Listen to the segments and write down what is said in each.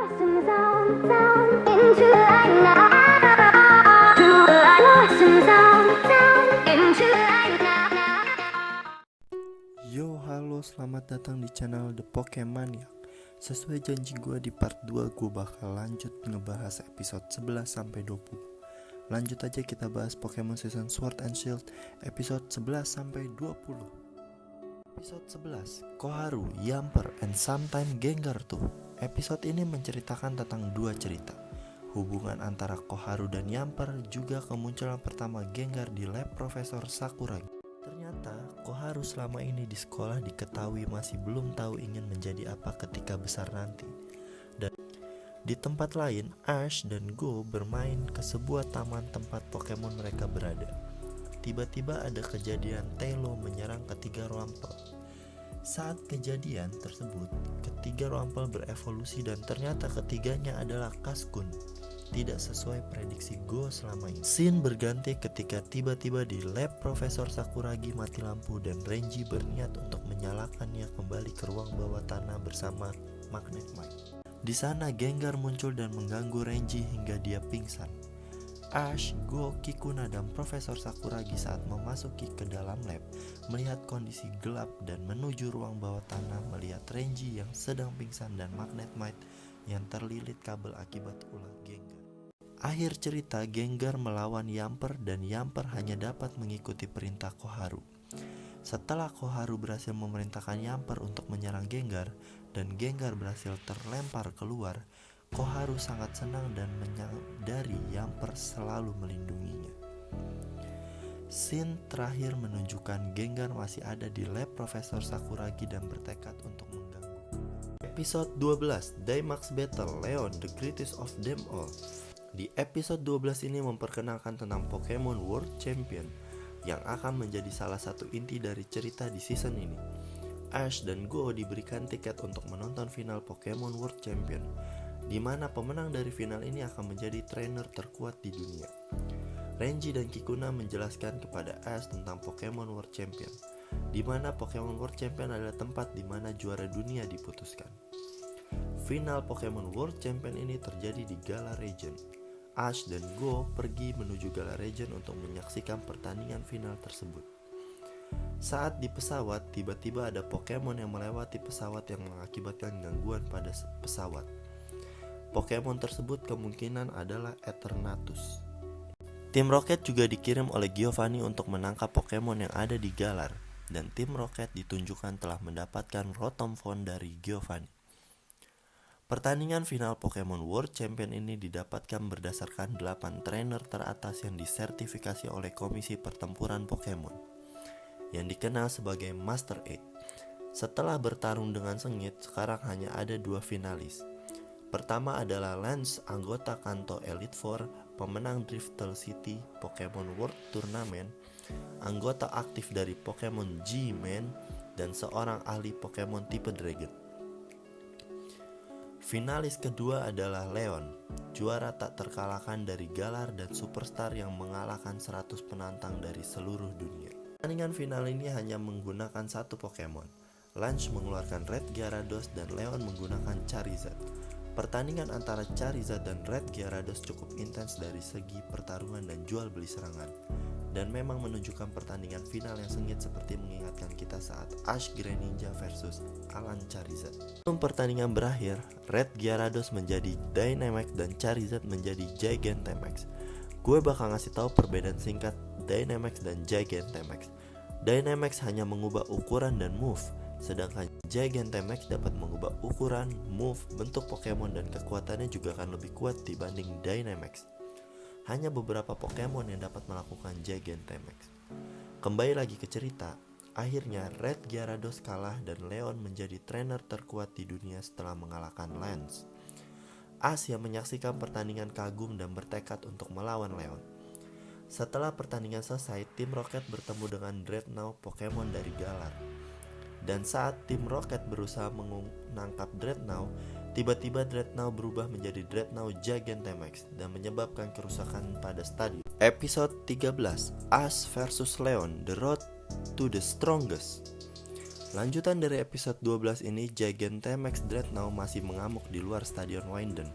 Yo, halo, selamat datang di channel The Pokemaniac. Sesuai janji gue, di part 2 gue bakal lanjut ngebahas episode 11-20. Lanjut aja kita bahas Pokemon Season Sword and Shield episode 11-20. Episode 11, Koharu, Yamper, and Sometime Gengar tuh. Episode ini menceritakan tentang dua cerita, hubungan antara Koharu dan Yamper, juga kemunculan pertama Gengar di lab Profesor Sakuragi. Ternyata Koharu selama ini di sekolah diketahui masih belum tahu ingin menjadi apa ketika besar nanti. Dan di tempat lain, Ash dan Go bermain ke sebuah taman tempat Pokemon mereka berada. Tiba-tiba ada kejadian Tailo menyerang ketiga Rumpel. Saat kejadian tersebut, ketiga Rumpel berevolusi dan ternyata ketiganya adalah Cascoon. Tidak sesuai prediksi Go selama ini. Scene berganti ketika tiba-tiba di lab Profesor Sakuragi mati lampu dan Renji berniat untuk menyalakannya kembali ke ruang bawah tanah bersama Magnet Mike. Di sana Gengar muncul dan mengganggu Renji hingga dia pingsan. Ash, Go, Kikuna, dan Profesor Sakuragi saat memasuki ke dalam lab melihat kondisi gelap dan menuju ruang bawah tanah melihat Renji yang sedang pingsan dan Magnet Mike yang terlilit kabel akibat ulah Gengar. Akhir cerita, Gengar melawan Yamper dan Yamper hanya dapat mengikuti perintah Koharu. Setelah Koharu berhasil memerintahkan Yamper untuk menyerang Gengar dan Gengar berhasil terlempar keluar, Koharu sangat senang dan menyadari Yamper selalu melindunginya. Scene terakhir menunjukkan Gengar masih ada di lab Profesor Sakuragi dan bertekad untuk mengganggu. Episode 12, Daimax Battle Leon, the greatest of them all. Di episode 12 ini memperkenalkan tentang Pokemon World Champion yang akan menjadi salah satu inti dari cerita di season ini. Ash dan Go diberikan tiket untuk menonton final Pokemon World Champion, di mana pemenang dari final ini akan menjadi trainer terkuat di dunia. Renji dan Kikuna menjelaskan kepada Ash tentang Pokemon World Champion, di mana Pokemon World Champion adalah tempat di mana juara dunia diputuskan. Final Pokemon World Champion ini terjadi di Galar Region. Ash dan Go pergi menuju Galar Region untuk menyaksikan pertandingan final tersebut. Saat di pesawat, tiba-tiba ada Pokemon yang melewati pesawat yang mengakibatkan gangguan pada pesawat. Pokemon tersebut kemungkinan adalah Eternatus. Tim Rocket juga dikirim oleh Giovanni untuk menangkap Pokemon yang ada di Galar, dan tim Rocket ditunjukkan telah mendapatkan Rotom-Phone dari Giovanni. Pertandingan final Pokemon World Champion ini didapatkan berdasarkan 8 trainer teratas yang disertifikasi oleh Komisi Pertempuran Pokemon, yang dikenal sebagai Master 8. Setelah bertarung dengan sengit, sekarang hanya ada 2 finalis. Pertama adalah Lance, anggota Kanto Elite Four, pemenang Driftle City Pokemon World Tournament, anggota aktif dari Pokemon G-Man, dan seorang ahli Pokemon tipe Dragon. Finalis kedua adalah Leon, juara tak terkalahkan dari Galar dan superstar yang mengalahkan 100 penantang dari seluruh dunia. Pertandingan final ini hanya menggunakan satu Pokemon. Lance mengeluarkan Red Gyarados dan Leon menggunakan Charizard. Pertandingan antara Charizard dan Red Gyarados cukup intens dari segi pertarungan dan jual beli serangan, dan memang menunjukkan pertandingan final yang sengit seperti mengingatkan kita saat Ash Greninja versus Alan Charizard. Sebelum pertandingan berakhir, Red Gyarados menjadi Dynamax dan Charizard menjadi Gigantamax. Gue bakal ngasih tahu perbedaan singkat Dynamax dan Gigantamax. Dynamax hanya mengubah ukuran dan move, sedangkan Gigantamax dapat mengubah ukuran, move, bentuk Pokemon dan kekuatannya juga akan lebih kuat dibanding Dynamax. Hanya beberapa Pokemon yang dapat melakukan Gigantamax. Kembali lagi ke cerita, akhirnya Red Gyarados kalah dan Leon menjadi trainer terkuat di dunia setelah mengalahkan Lance. Ash yang menyaksikan pertandingan kagum dan bertekad untuk melawan Leon. Setelah pertandingan selesai, tim Rocket bertemu dengan Dreadnought Pokemon dari Galar. Dan saat tim Rocket berusaha menangkap Dreadnought, tiba-tiba Dreadnought berubah menjadi Dreadnought Gigantamax dan menyebabkan kerusakan pada stadion. Episode 13, Ash vs Leon, The Road to the Strongest. Lanjutan dari episode 12 ini, Gigantamax Dreadnought masih mengamuk di luar Stadion Winden.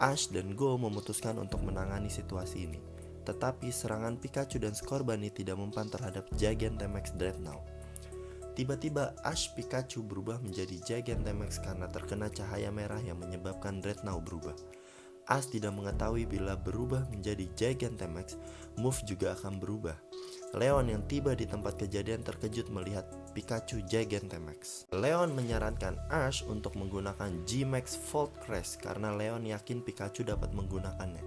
Ash dan Go memutuskan untuk menangani situasi ini. Tetapi serangan Pikachu dan Scorbunny tidak mempan terhadap Gigantamax Dreadnought. Tiba-tiba Ash Pikachu berubah menjadi Gigantamax karena terkena cahaya merah yang menyebabkan Dreadnought berubah. Ash tidak mengetahui bila berubah menjadi Gigantamax, move juga akan berubah. Leon yang tiba di tempat kejadian terkejut melihat Pikachu Gigantamax. Leon menyarankan Ash untuk menggunakan G-Max Volt Crash karena Leon yakin Pikachu dapat menggunakannya.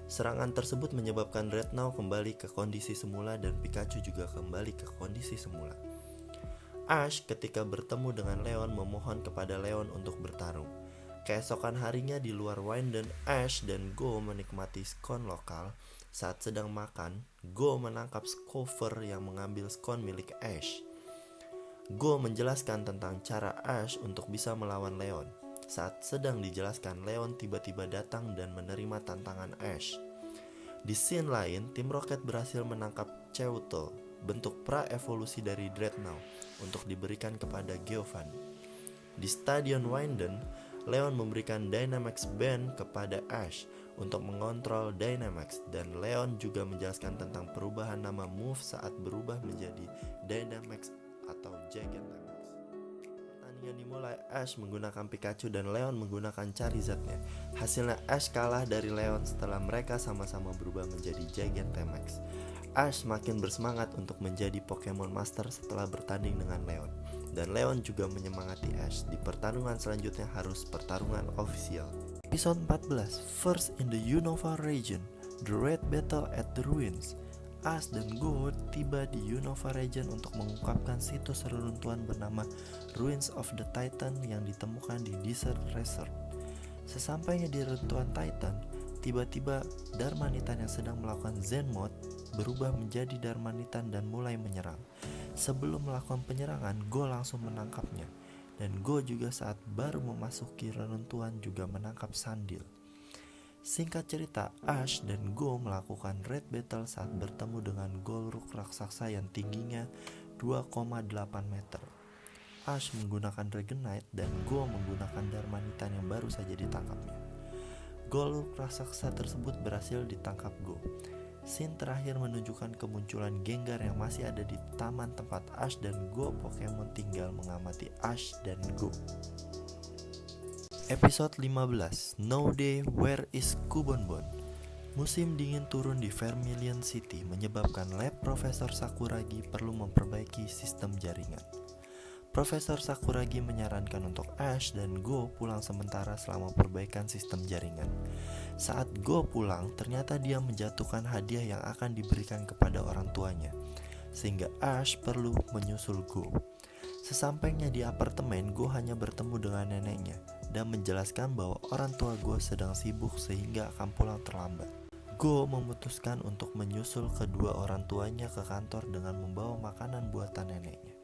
Serangan tersebut menyebabkan Dreadnought kembali ke kondisi semula dan Pikachu juga kembali ke kondisi semula. Ash ketika bertemu dengan Leon memohon kepada Leon untuk bertarung. Keesokan harinya di luar Winden, Ash dan Go menikmati scone lokal. Saat sedang makan, Go menangkap Scover yang mengambil scone milik Ash. Go menjelaskan tentang cara Ash untuk bisa melawan Leon. Saat sedang dijelaskan, Leon tiba-tiba datang dan menerima tantangan Ash. Di scene lain, tim Rocket berhasil menangkap Chewtle, bentuk pra-evolusi dari Dreadnought, untuk diberikan kepada Giovanni. Di Stadion Winden, Leon memberikan Dynamax Band kepada Ash untuk mengontrol Dynamax, dan Leon juga menjelaskan tentang perubahan nama move saat berubah menjadi Dynamax atau Gigantamax. Pertandingan dimulai, Ash menggunakan Pikachu dan Leon menggunakan Charizard-nya. Hasilnya Ash kalah dari Leon setelah mereka sama-sama berubah menjadi Gigantamax. Ash makin bersemangat untuk menjadi Pokemon Master setelah bertanding dengan Leon. Dan Leon juga menyemangati Ash. Di pertarungan selanjutnya harus pertarungan ofisial. Episode 14, First in the Unova Region, The Red Battle at the Ruins. Ash dan Go tiba di Unova Region untuk mengungkapkan situs reruntuhan bernama Ruins of the Titan yang ditemukan di Desert Resort. Sesampainya di reruntuhan Titan, tiba-tiba Darmanitan yang sedang melakukan Zen Mode berubah menjadi Darmanitan dan mulai menyerang. Sebelum melakukan penyerangan, Go langsung menangkapnya. Dan Go juga saat baru memasuki reruntuhan juga menangkap Sandil. Singkat cerita, Ash dan Go melakukan Red Battle saat bertemu dengan Golruk raksasa yang tingginya 2,8 meter. Ash menggunakan Dragonite dan Go menggunakan Darmanitan yang baru saja ditangkapnya. Golruk raksasa tersebut berhasil ditangkap Go. Scene terakhir menunjukkan kemunculan Gengar yang masih ada di taman tempat Ash dan Go Pokemon tinggal mengamati Ash dan Go. Episode 15, No Day, Where is Cubonbon? Musim dingin turun di Vermilion City menyebabkan lab Profesor Sakuragi perlu memperbaiki sistem jaringan. Profesor Sakuragi menyarankan untuk Ash dan Go pulang sementara selama perbaikan sistem jaringan. Saat Go pulang, ternyata dia menjatuhkan hadiah yang akan diberikan kepada orang tuanya, sehingga Ash perlu menyusul Go. Sesampainya di apartemen, Go hanya bertemu dengan neneknya dan menjelaskan bahwa orang tua Go sedang sibuk sehingga akan pulang terlambat. Go memutuskan untuk menyusul kedua orang tuanya ke kantor dengan membawa makanan buatan neneknya.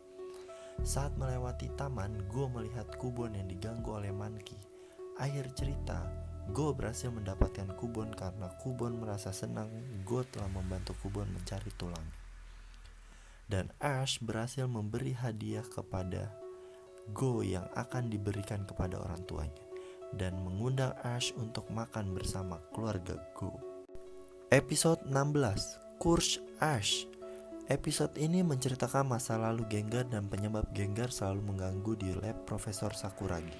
Saat melewati taman, Go melihat Cubone yang diganggu oleh Monkey. Akhir cerita, Go berhasil mendapatkan Cubone karena Cubone merasa senang Go telah membantu Cubone mencari tulang. Dan Ash berhasil memberi hadiah kepada Go yang akan diberikan kepada orang tuanya dan mengundang Ash untuk makan bersama keluarga Go. Episode 16, Curse Ash. Episode ini menceritakan masa lalu Gengar dan penyebab Gengar selalu mengganggu di lab Profesor Sakuragi.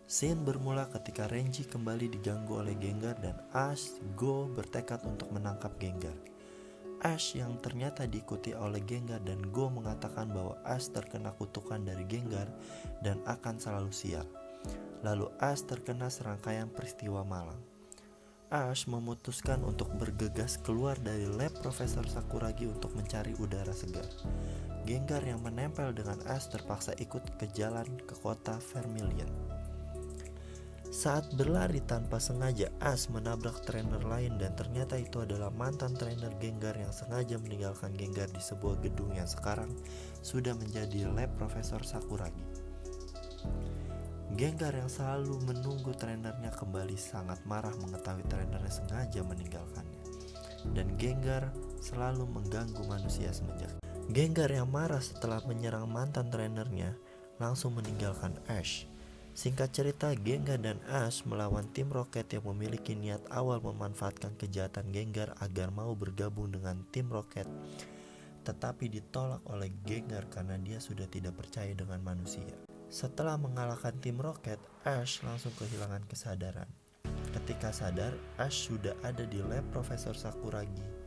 Scene bermula ketika Renji kembali diganggu oleh Gengar dan Ash, Go bertekad untuk menangkap Gengar. Ash yang ternyata diikuti oleh Gengar dan Go mengatakan bahwa Ash terkena kutukan dari Gengar dan akan selalu sial. Lalu Ash terkena serangkaian peristiwa malang. Ash memutuskan untuk bergegas keluar dari lab Profesor Sakuragi untuk mencari udara segar. Gengar yang menempel dengan Ash terpaksa ikut ke jalan ke kota Vermilion. Saat berlari tanpa sengaja, Ash menabrak trainer lain dan ternyata itu adalah mantan trainer Gengar yang sengaja meninggalkan Gengar di sebuah gedung yang sekarang sudah menjadi lab Profesor Sakuragi. Gengar yang selalu menunggu trainernya kembali sangat marah mengetahui trainernya sengaja meninggalkannya. Dan Gengar selalu mengganggu manusia semenjak. Gengar yang marah setelah menyerang mantan trainernya langsung meninggalkan Ash. Singkat cerita, Gengar dan Ash melawan tim Rocket yang memiliki niat awal memanfaatkan kejahatan Gengar agar mau bergabung dengan tim Rocket, tetapi ditolak oleh Gengar karena dia sudah tidak percaya dengan manusia. Setelah mengalahkan tim Rocket, Ash langsung kehilangan kesadaran. Ketika sadar, Ash sudah ada di lab Profesor Sakuragi,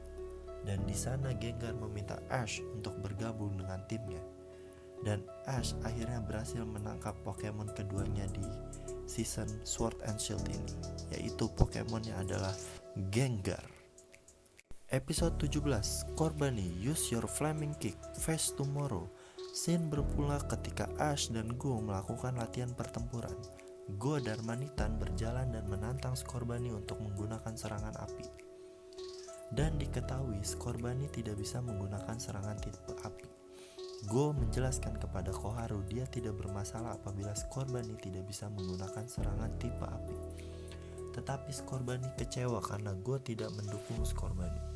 dan di sana Gengar meminta Ash untuk bergabung dengan timnya. Dan Ash akhirnya berhasil menangkap Pokemon keduanya di season Sword and Shield ini, yaitu Pokemonnya adalah Gengar. Episode 17, Scorbunny Use Your Flaming Kick, Face Tomorrow. Scene berpula ketika Ash dan Go melakukan latihan pertempuran. Go dan Manitan berjalan dan menantang Scorbunny untuk menggunakan serangan api. Dan diketahui Scorbunny tidak bisa menggunakan serangan tipe api. Go menjelaskan kepada Koharu dia tidak bermasalah apabila Scorbunny tidak bisa menggunakan serangan tipe api. Tetapi Scorbunny kecewa karena Go tidak mendukung Scorbunny.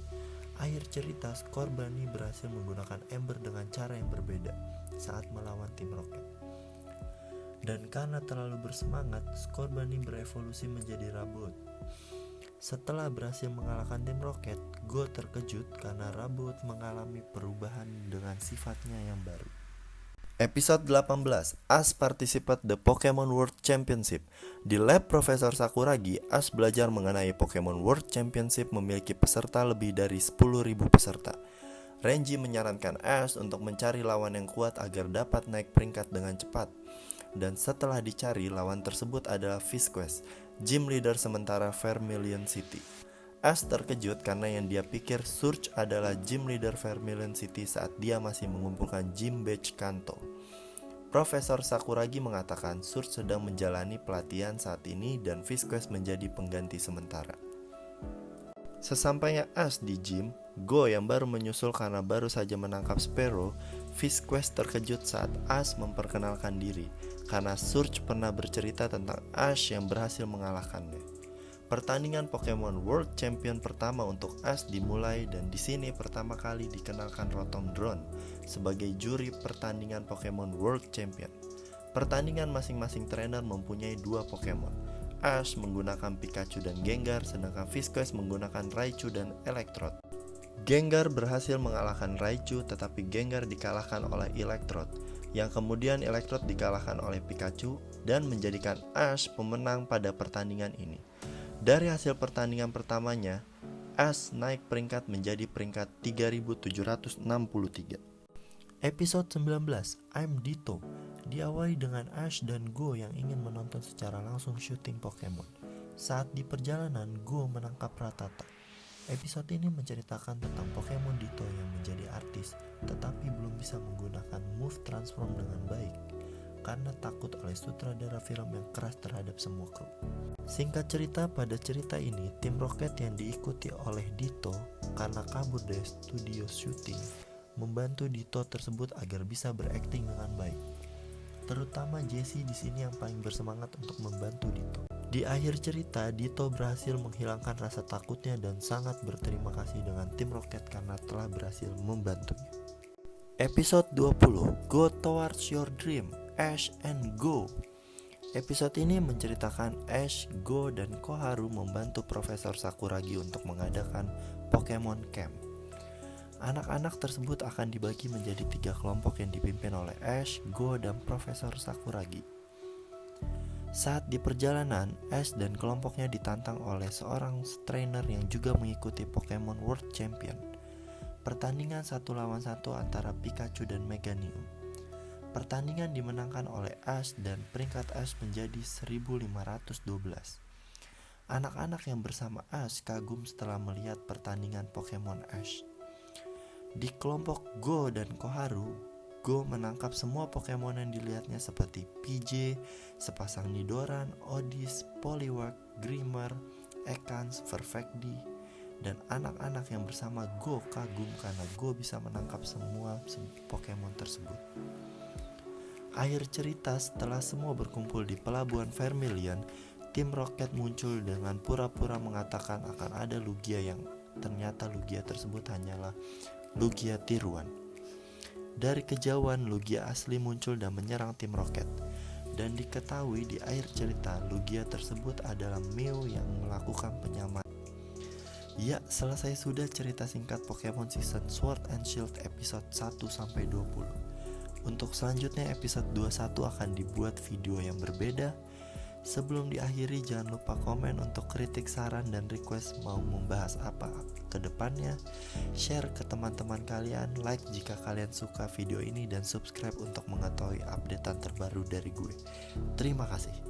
Akhir cerita, Scorbunny berhasil menggunakan Ember dengan cara yang berbeda saat melawan tim Rocket. Dan karena terlalu bersemangat, Scorbunny berevolusi menjadi Rabot. Setelah berhasil mengalahkan tim Rocket, Go terkejut karena Rabot mengalami perubahan dengan sifatnya yang baru. Episode 18, Ash Participate the Pokemon World Championship. Di lab Profesor Sakuragi, Ash belajar mengenai Pokemon World Championship memiliki peserta lebih dari 10.000 peserta. Renji menyarankan Ash untuk mencari lawan yang kuat agar dapat naik peringkat dengan cepat. Dan setelah dicari, lawan tersebut adalah Visquez, gym leader sementara Vermilion City. Ash terkejut karena yang dia pikir Surge adalah gym leader Vermilion City saat dia masih mengumpulkan gym badge Kanto. Profesor Sakuragi mengatakan Surge sedang menjalani pelatihan saat ini dan Visquez menjadi pengganti sementara. Sesampainya Ash di gym, Go yang baru menyusul karena baru saja menangkap Spearow, Visquez terkejut saat Ash memperkenalkan diri karena Surge pernah bercerita tentang Ash yang berhasil mengalahkannya. Pertandingan Pokemon World Champion pertama untuk Ash dimulai dan di sini pertama kali dikenalkan Rotondron sebagai juri pertandingan Pokemon World Champion. Pertandingan masing-masing trainer mempunyai 2 Pokemon. Ash menggunakan Pikachu dan Gengar, sedangkan Visquez menggunakan Raichu dan Electrode. Gengar berhasil mengalahkan Raichu, tetapi Gengar dikalahkan oleh Electrode, yang kemudian Electrode dikalahkan oleh Pikachu dan menjadikan Ash pemenang pada pertandingan ini. Dari hasil pertandingan pertamanya, Ash naik peringkat menjadi peringkat 3763. Episode 19, I'm Ditto, diawali dengan Ash dan Go yang ingin menonton secara langsung syuting Pokemon. Saat di perjalanan, Go menangkap Rattata. Episode ini menceritakan tentang Pokemon Ditto yang menjadi artis, tetapi belum bisa menggunakan move transform dengan baik karena takut oleh sutradara film yang keras terhadap semua kru. Singkat cerita, pada cerita ini tim Rocket yang diikuti oleh Ditto karena kabur dari studio syuting membantu Ditto tersebut agar bisa berakting dengan baik. Terutama Jessie di sini yang paling bersemangat untuk membantu Ditto. Di akhir cerita, Ditto berhasil menghilangkan rasa takutnya dan sangat berterima kasih dengan tim Rocket karena telah berhasil membantunya. Episode 20, Go Towards Your Dream, Ash and Go. Episode ini menceritakan Ash, Go, dan Koharu membantu Profesor Sakuragi untuk mengadakan Pokemon Camp. Anak-anak tersebut akan dibagi menjadi 3 kelompok yang dipimpin oleh Ash, Go, dan Profesor Sakuragi. Saat di perjalanan, Ash dan kelompoknya ditantang oleh seorang trainer yang juga mengikuti Pokemon World Champion. Pertandingan 1 lawan 1 antara Pikachu dan Meganium. Pertandingan dimenangkan oleh Ash dan peringkat Ash menjadi 1512. Anak-anak yang bersama Ash kagum setelah melihat pertandingan Pokemon Ash. Di kelompok Go dan Koharu, Go menangkap semua Pokemon yang dilihatnya seperti PJ, sepasang Nidoran, Oddish, Poliwag, Grimer, Ekans, Perfectly, dan anak-anak yang bersama Go kagum karena Go bisa menangkap semua Pokemon tersebut. Akhir cerita, setelah semua berkumpul di pelabuhan Vermilion, tim Rocket muncul dengan pura-pura mengatakan akan ada Lugia yang ternyata Lugia tersebut hanyalah Lugia tiruan. Dari kejauhan Lugia asli muncul dan menyerang tim Rocket. Dan diketahui di akhir cerita Lugia tersebut adalah Mew yang melakukan penyamaran. Ya, selesai sudah cerita singkat Pokemon Season Sword and Shield episode 1-20. Untuk selanjutnya episode 21 akan dibuat video yang berbeda. Sebelum diakhiri jangan lupa komen untuk kritik, saran, dan request mau membahas apa ke depannya. Share ke teman-teman kalian, like jika kalian suka video ini, dan subscribe untuk mengetahui updatean terbaru dari gue. Terima kasih.